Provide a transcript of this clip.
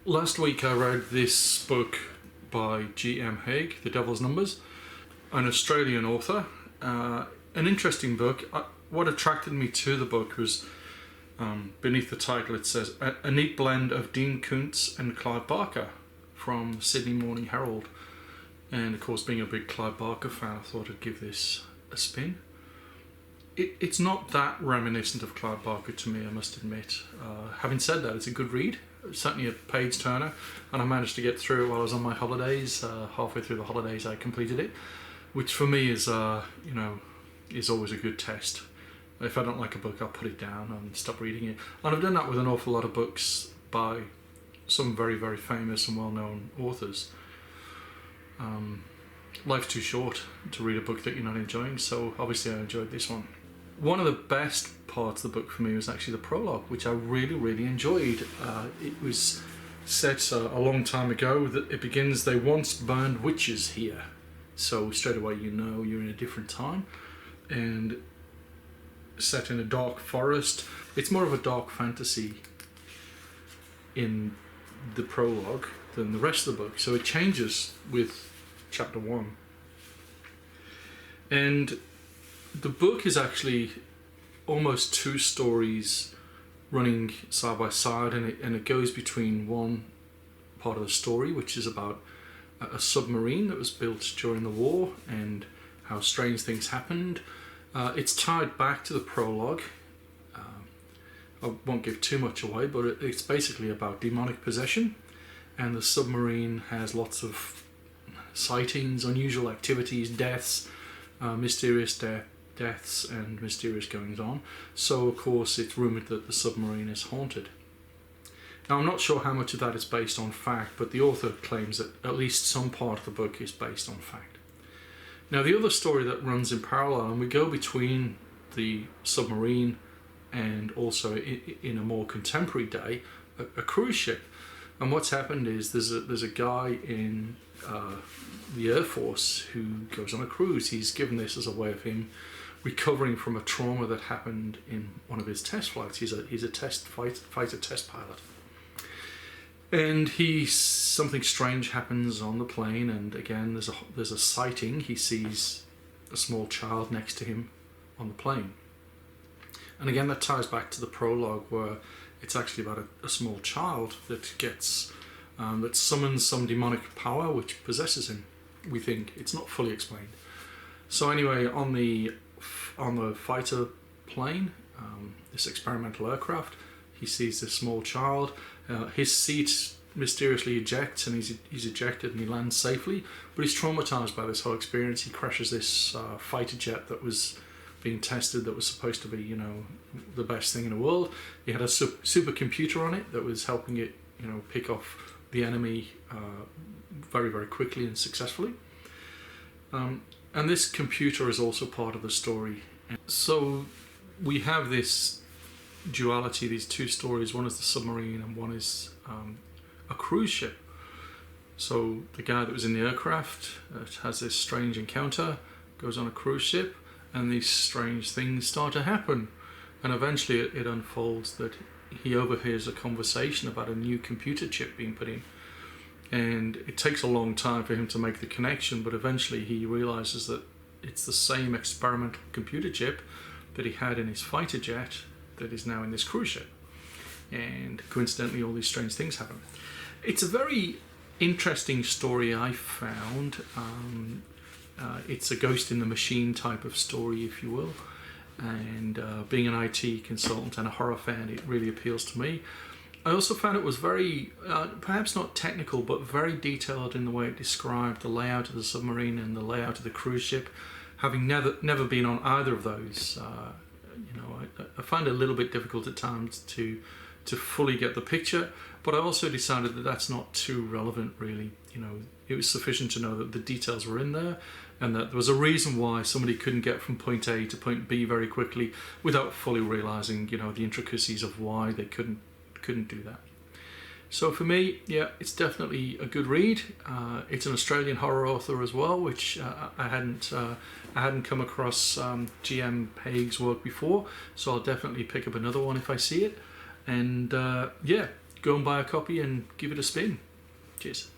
Last week I read this book by Hague, The Devil's Numbers, an Australian author. An interesting book. What attracted me to the book was beneath the title it says, a neat blend of Dean Koontz and Clive Barker from the Sydney Morning Herald. And of course, being a big Clive Barker fan, I thought I'd give this a spin. It's not that reminiscent of Clive Barker to me, I must admit. Having said that, it's a good read. Certainly a page turner, and I managed to get through it while I was on my holidays. Halfway through the holidays I completed it, which for me is is always a good test. If I don't like a book, I'll put it down and stop reading it. And I've done that with an awful lot of books by some very, very famous and well-known authors. Life's too short to read a book that you're not enjoying, so obviously I enjoyed this one. One of the best parts of the book for me was actually the prologue, which I really, really enjoyed. It was set a long time ago. That it begins, "They once burned witches here." So straight away you know you're in a different time. And set in a dark forest. It's more of a dark fantasy in the prologue than the rest of the book. So it changes with chapter 1. And the book is actually almost two stories running side by side, and it goes between one part of the story, which is about a submarine that was built during the war and how strange things happened. It's tied back to the prologue. I won't give too much away, but it's basically about demonic possession, and the submarine has lots of sightings, unusual activities, deaths, mysterious deaths and mysterious goings on. So of course it's rumoured that the submarine is haunted. Now I'm not sure how much of that is based on fact, but the author claims that at least some part of the book is based on fact. Now the other story that runs in parallel, and we go between the submarine and also in a more contemporary day, a cruise ship. And what's happened is there's a guy in the Air Force who goes on a cruise. He's given this as a way of him recovering from a trauma that happened in one of his test flights. He's a fighter test pilot, and something strange happens on the plane. And again, there's a sighting. He sees a small child next to him on the plane, and again that ties back to the prologue, where it's actually about a small child that gets that summons some demonic power which possesses him. We think it's not fully explained. So anyway, on the fighter plane, this experimental aircraft, he sees this small child. His seat mysteriously ejects, and he's ejected, and he lands safely. But he's traumatized by this whole experience. He crashes this fighter jet that was being tested, that was supposed to be, the best thing in the world. He had a supercomputer on it that was helping it, pick off the enemy very, very quickly and successfully. And this computer is also part of the story. So we have this duality, these two stories. One is the submarine and one is a cruise ship. So the guy that was in the aircraft has this strange encounter, goes on a cruise ship, and these strange things start to happen. And eventually it unfolds that he overhears a conversation about a new computer chip being put in. And it takes a long time for him to make the connection, but eventually he realizes that it's the same experimental computer chip that he had in his fighter jet that is now in this cruise ship. And coincidentally, all these strange things happen. It's a very interesting story, I found. It's a ghost in the machine type of story, if you will. And being an IT consultant and a horror fan, it really appeals to me. I also found it was very, perhaps not technical, but very detailed in the way it described the layout of the submarine and the layout of the cruise ship. Having never been on either of those, I find it a little bit difficult at times to fully get the picture. But I also decided that that's not too relevant, really. It was sufficient to know that the details were in there, and that there was a reason why somebody couldn't get from point A to point B very quickly without fully realizing, the intricacies of why they couldn't do that. So for me, yeah, it's definitely a good read. It's an Australian horror author as well, which I hadn't come across Hague's work before, so I'll definitely pick up another one if I see it. And yeah, go and buy a copy and give it a spin. Cheers.